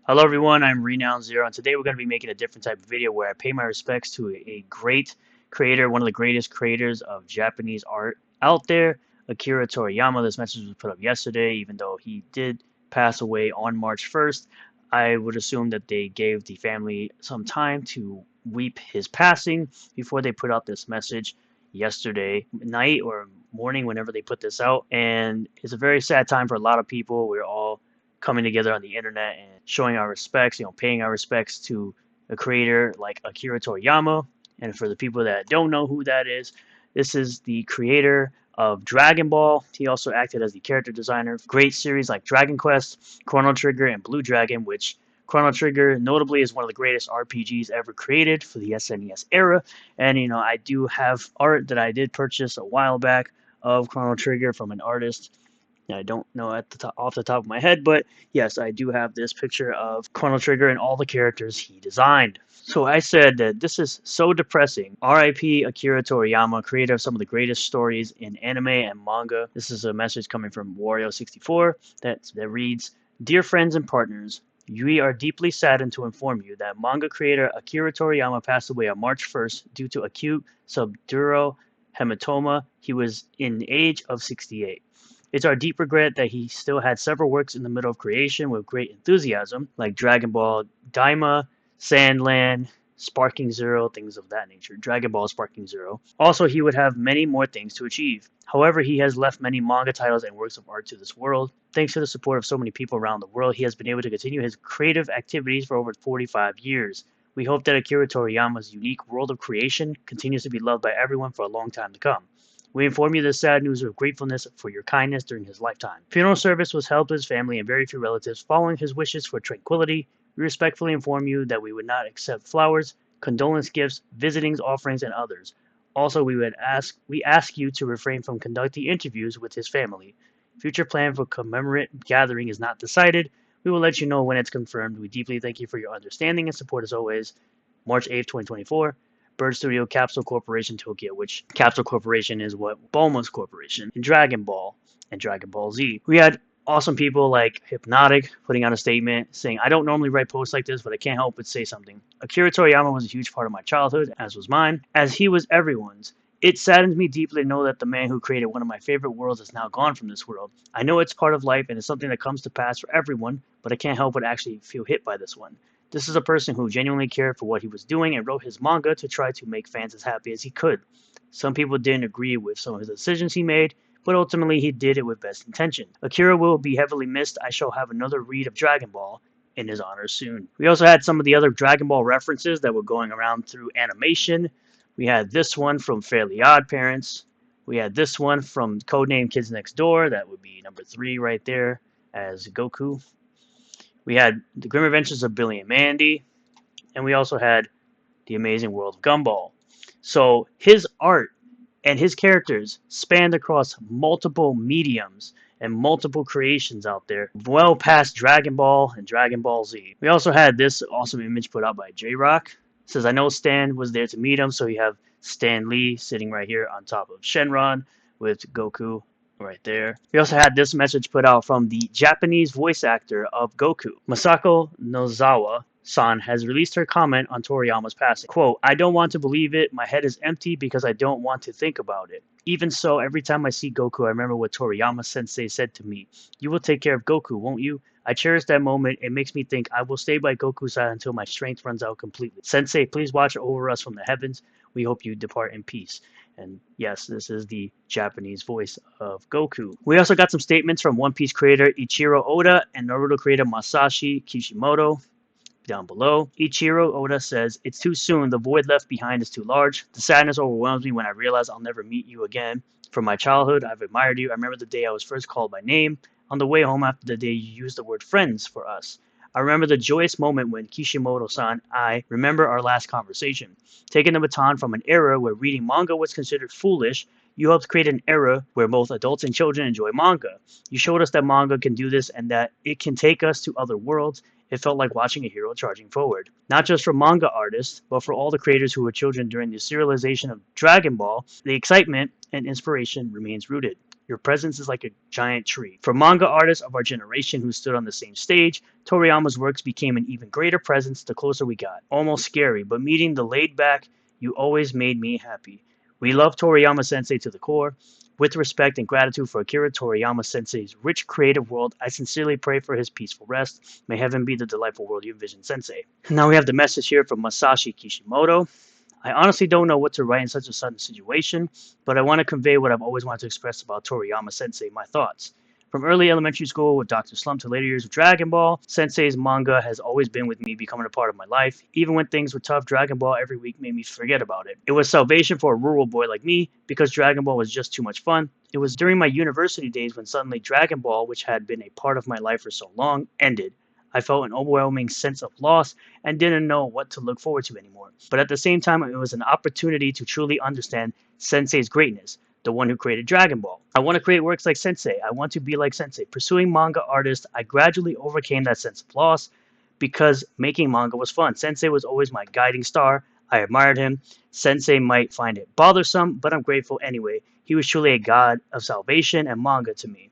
Hello everyone, I'm Renown Zero, and today we're going to be making a different type of video where I pay my respects to a great creator, one of the greatest creators of Japanese art out there, Akira Toriyama. This message was put up yesterday, even though he did pass away on March 1st. I would assume that they gave the family some time to weep his passing before they put out this message yesterday night or morning, whenever they put this out. And it's a very sad time for a lot of people. We're all coming together on the internet and showing our respects, paying our respects to a creator like Akira Toriyama. And for the people that don't know who that is, this is the creator of Dragon Ball. He also acted as the character designer for great series like Dragon Quest, Chrono Trigger, and Blue Dragon, which Chrono Trigger notably is one of the greatest RPGs ever created for the SNES era. And I do have art that I did purchase a while back of Chrono Trigger from an artist. I don't know off the top of my head, but yes, I do have this picture of Chrono Trigger and all the characters he designed. So I said that this is so depressing. R.I.P. Akira Toriyama, creator of some of the greatest stories in anime and manga. This is a message coming from Wario64 that reads, "Dear friends and partners, we are deeply saddened to inform you that manga creator Akira Toriyama passed away on March 1st due to acute subdural hematoma. He was in the age of 68. It's our deep regret that he still had several works in the middle of creation with great enthusiasm, like Dragon Ball Daima, Sandland, Sparking Zero, things of that nature. Dragon Ball Sparking Zero. Also, he would have many more things to achieve. However, he has left many manga titles and works of art to this world. Thanks to the support of so many people around the world, he has been able to continue his creative activities for over 45 years. We hope that Akira Toriyama's unique world of creation continues to be loved by everyone for a long time to come. We inform you this sad news with gratefulness for your kindness during his lifetime. Funeral service was held with his family and very few relatives following his wishes for tranquility. We respectfully inform you that we would not accept flowers, condolence gifts, visitings, offerings, and others. Also, we ask you to refrain from conducting interviews with his family. Future plan for commemorate gathering is not decided. We will let you know when it's confirmed. We deeply thank you for your understanding and support as always. March 8th, 2024. Bird Studio Capsule Corporation Tokyo, which Capsule Corporation is what Bulma's Corporation in Dragon Ball and Dragon Ball Z. We had awesome people like Hypnotic putting out a statement saying, "I don't normally write posts like this, but I can't help but say something. Akira Toriyama was a huge part of my childhood, as was mine, as he was everyone's. It saddens me deeply to know that the man who created one of my favorite worlds is now gone from this world. I know it's part of life and it's something that comes to pass for everyone, but I can't help but actually feel hit by this one. This is a person who genuinely cared for what he was doing and wrote his manga to try to make fans as happy as he could. Some people didn't agree with some of his decisions he made, but ultimately he did it with best intention. Akira will be heavily missed. I shall have another read of Dragon Ball in his honor soon." We also had some of the other Dragon Ball references that were going around through animation. We had this one from Fairly Odd Parents. We had this one from Codename Kids Next Door. That would be number 3 right there as Goku. We had The Grim Adventures of Billy and Mandy, and we also had The Amazing World of Gumball. So his art and his characters spanned across multiple mediums and multiple creations out there, well past Dragon Ball and Dragon Ball Z. We also had this awesome image put out by J-Rock. It says, "I know Stan was there to meet him," so you have Stan Lee sitting right here on top of Shenron with Goku right there. We also had this message put out from the Japanese voice actor of Goku. Masako Nozawa-san has released her comment on Toriyama's passing. Quote, "I don't want to believe it. My head is empty because I don't want to think about it. Even so, every time I see Goku, I remember what Toriyama-sensei said to me. You will take care of Goku, won't you? I cherish that moment. It makes me think I will stay by Goku's side until my strength runs out completely. Sensei, please watch over us from the heavens. We hope you depart in peace." And yes, this is the Japanese voice of Goku. We also got some statements from One Piece creator Ichiro Oda and Naruto creator Masashi Kishimoto down below. Ichiro Oda says, "It's too soon. The void left behind is too large. The sadness overwhelms me when I realize I'll never meet you again. From my childhood, I've admired you. I remember the day I was first called by name. On the way home after the day you used the word friends for us. I remember the joyous moment when Kishimoto-san, I remember our last conversation. Taking the baton from an era where reading manga was considered foolish, you helped create an era where both adults and children enjoy manga. You showed us that manga can do this and that it can take us to other worlds. It felt like watching a hero charging forward. Not just for manga artists, but for all the creators who were children during the serialization of Dragon Ball, the excitement and inspiration remains rooted. Your presence is like a giant tree. For manga artists of our generation who stood on the same stage, Toriyama's works became an even greater presence the closer we got. Almost scary, but meeting the laid back, you always made me happy. We love Toriyama sensei to the core. With respect and gratitude for Akira Toriyama sensei's rich creative world, I sincerely pray for his peaceful rest. May heaven be the delightful world you envision, sensei. Now we have the message here from Masashi Kishimoto. I honestly don't know what to write in such a sudden situation, but I want to convey what I've always wanted to express about Toriyama Sensei, my thoughts. From early elementary school with Dr. Slump to later years with Dragon Ball, Sensei's manga has always been with me, becoming a part of my life. Even when things were tough, Dragon Ball every week made me forget about it. It was salvation for a rural boy like me, because Dragon Ball was just too much fun. It was during my university days when suddenly Dragon Ball, which had been a part of my life for so long, ended. I felt an overwhelming sense of loss and didn't know what to look forward to anymore. But at the same time, it was an opportunity to truly understand Sensei's greatness, the one who created Dragon Ball. I want to create works like Sensei. I want to be like Sensei. Pursuing manga artists, I gradually overcame that sense of loss because making manga was fun. Sensei was always my guiding star. I admired him. Sensei might find it bothersome, but I'm grateful anyway. He was truly a god of salvation and manga to me.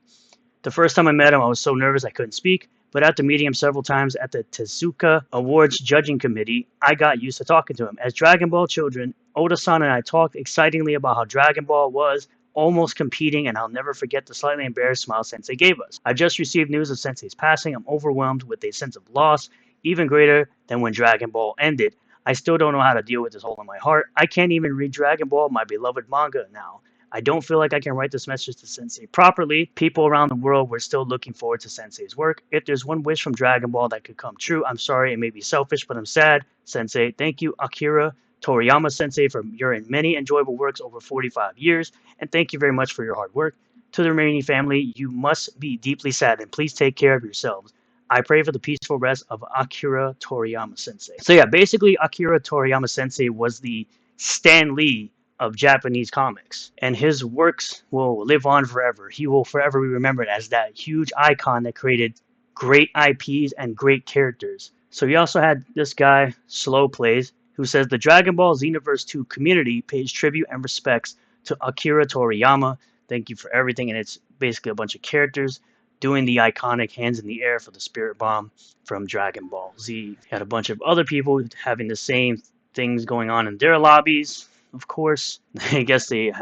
The first time I met him, I was so nervous I couldn't speak, but after meeting him several times at the Tezuka Awards judging committee, I got used to talking to him. As Dragon Ball children, Oda-san and I talked excitingly about how Dragon Ball was almost competing, and I'll never forget the slightly embarrassed smile Sensei gave us. I just received news of Sensei's passing. I'm overwhelmed with a sense of loss, even greater than when Dragon Ball ended. I still don't know how to deal with this hole in my heart. I can't even read Dragon Ball, my beloved manga, now. I don't feel like I can write this message to Sensei properly. People around the world were still looking forward to Sensei's work. If there's one wish from Dragon Ball that could come true, I'm sorry, it may be selfish, but I'm sad. Sensei, thank you, Akira Toriyama Sensei, for your many enjoyable works over 45 years, and thank you very much for your hard work. To the remaining family, you must be deeply sad, and please take care of yourselves. I pray for the peaceful rest of Akira Toriyama Sensei. So yeah, basically Akira Toriyama Sensei was the Stan Lee of Japanese comics, and his works will live on forever. He will forever be remembered as that huge icon that created great IPs and great characters. So you also had this guy, Slow Plays, who says the Dragon Ball Xenoverse 2 community pays tribute and respects to Akira Toriyama. Thank you for everything, and it's basically a bunch of characters doing the iconic hands in the air for the Spirit Bomb from Dragon Ball Z. Had a bunch of other people having the same things going on in their lobbies. Of course, I guess they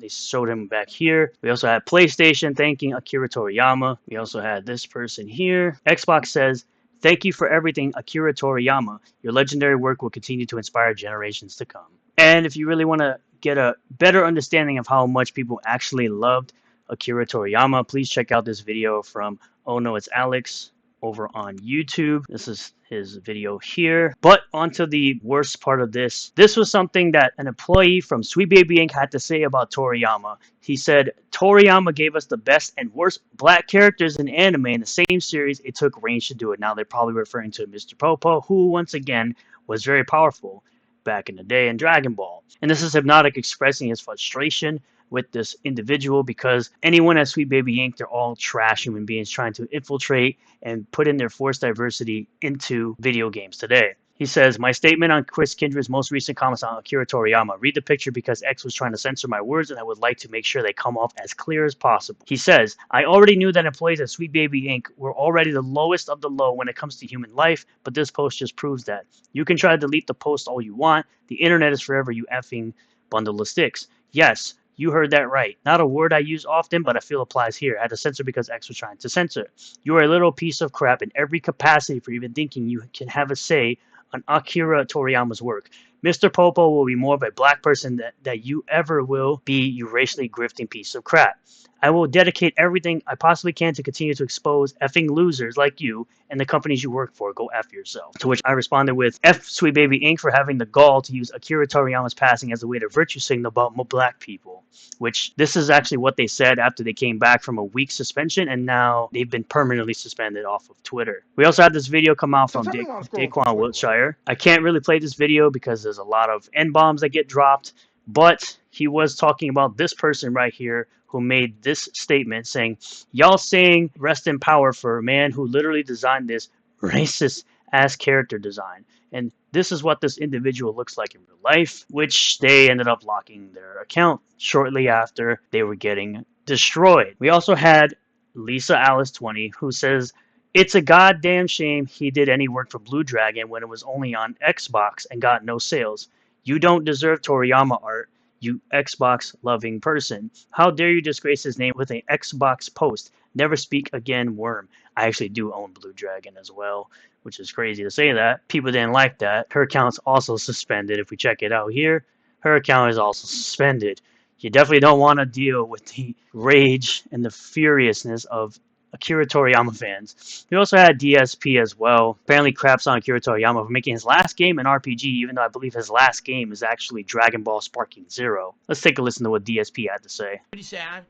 showed him back here. We also had PlayStation thanking Akira Toriyama. We also had this person here. Xbox says, thank you for everything, Akira Toriyama. Your legendary work will continue to inspire generations to come. And if you really want to get a better understanding of how much people actually loved Akira Toriyama, please check out this video from Oh No It's Alex over on YouTube. This is his video here. But onto the worst part of this. This was something that an employee from Sweet Baby Inc. had to say about Toriyama. He said, Toriyama gave us the best and worst black characters in anime in the same series. It took range to do it. Now they're probably referring to Mr. Popo, who once again was very powerful back in the day in Dragon Ball. And this is Hypnotic expressing his frustration with this individual because anyone at Sweet Baby Inc., they're all trash human beings trying to infiltrate and put in their forced diversity into video games today. He says, my statement on Chris Kindred's most recent comments on Akira Toriyama. Read the picture because X was trying to censor my words and I would like to make sure they come off as clear as possible. He says, I already knew that employees at Sweet Baby Inc. were already the lowest of the low when it comes to human life, but this post just proves that. You can try to delete the post all you want. The internet is forever, you effing bundle of sticks. Yes, you heard that right. Not a word I use often, but I feel applies here. I had to censor because X was trying to censor. You are a little piece of crap in every capacity for even thinking you can have a say on Akira Toriyama's work. Mr. Popo will be more of a black person that you ever will be, you racially grifting piece of crap. I will dedicate everything I possibly can to continue to expose effing losers like you and the companies you work for. Go F yourself. To which I responded with, F Sweet Baby Inc. for having the gall to use Akira Toriyama's passing as a way to virtue signal about black people. Which this is actually what they said after they came back from a week suspension, and now they've been permanently suspended off of Twitter. We also had this video come out from Daquan Wiltshire. I can't really play this video because there's a lot of N-bombs that get dropped, but he was talking about this person right here who made this statement saying, y'all saying rest in power for a man who literally designed this racist ass character design. And this is what this individual looks like in real life, which they ended up locking their account shortly after they were getting destroyed. We also had Lisa Alice 20, who says, "It's a goddamn shame he did any work for Blue Dragon when it was only on Xbox and got no sales. You don't deserve Toriyama art, you Xbox loving person. How dare you disgrace his name with an Xbox post? Never speak again, worm." I actually do own Blue Dragon as well, which is crazy to say that. People didn't like that. Her account's also suspended. If we check it out here, her account is also suspended. You definitely don't want to deal with the rage and the furiousness of Akira Toriyama fans. We also had DSP as well. Apparently craps on Akira Toriyama for making his last game an RPG, even though I believe his last game is actually Dragon Ball Sparking Zero. Let's take a listen to what DSP had to say. Pretty sad,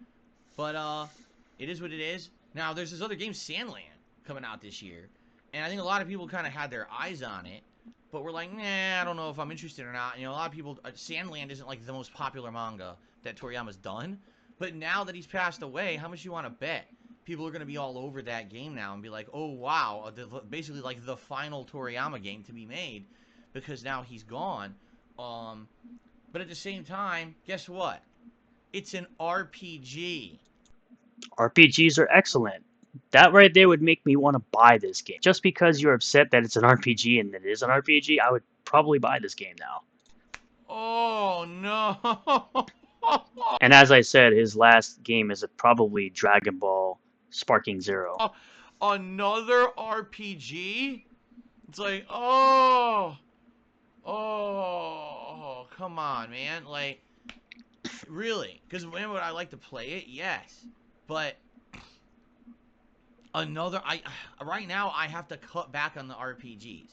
but it is what it is. Now, there's this other game, Sandland, coming out this year. And I think a lot of people kind of had their eyes on it. But we're like, nah, I don't know if I'm interested or not. You know, a lot of people, Sandland isn't like the most popular manga that Toriyama's done. But now that he's passed away, how much do you want to bet? People are going to be all over that game now and be like, oh, wow, basically like the final Toriyama game to be made because now he's gone. But at the same time, guess what? It's an RPG. RPGs are excellent. That right there would make me want to buy this game. Just because you're upset that it's an RPG and it is an RPG, I would probably buy this game now. Oh, no. And as I said, his last game is probably Dragon Ball Sparking Zero. Another RPG? It's like, come on, man. Like, really? Because when would I like to play it? Yes. But right now I have to cut back on the RPGs.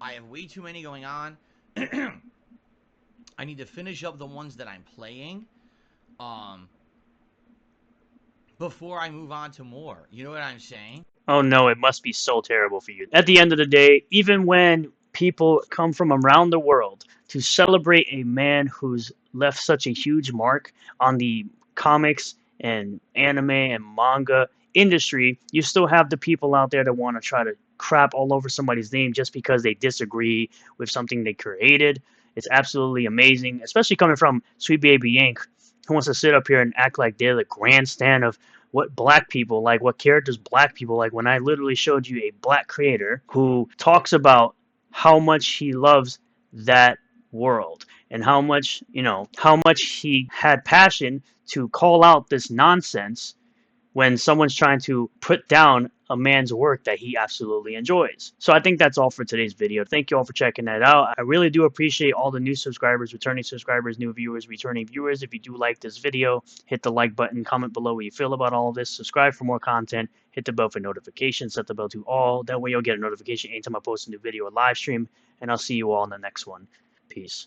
I have way too many going on. I need to finish up the ones that I'm playing before I move on to more. You know what I'm saying? Oh no, it must be so terrible for you. At the end of the day, even when people come from around the world to celebrate a man who's left such a huge mark on the comics and anime and manga industry, you still have the people out there that want to try to crap all over somebody's name just because they disagree with something they created. It's absolutely amazing, especially coming from Sweet Baby Inc., who wants to sit up here and act like they're the grandstand of what black people like, what characters black people like, when I literally showed you a black creator who talks about how much he loves that world and how much, how much he had passion to call out this nonsense when someone's trying to put down a man's work that he absolutely enjoys. So I think that's all for today's video. Thank you all for checking that out. I really do appreciate all the new subscribers, returning subscribers, new viewers, returning viewers. If you do like this video, hit the like button, comment below what you feel about all of this, subscribe for more content, hit the bell for notifications, set the bell to all. That way you'll get a notification anytime I post a new video or live stream, and I'll see you all in the next one. Peace.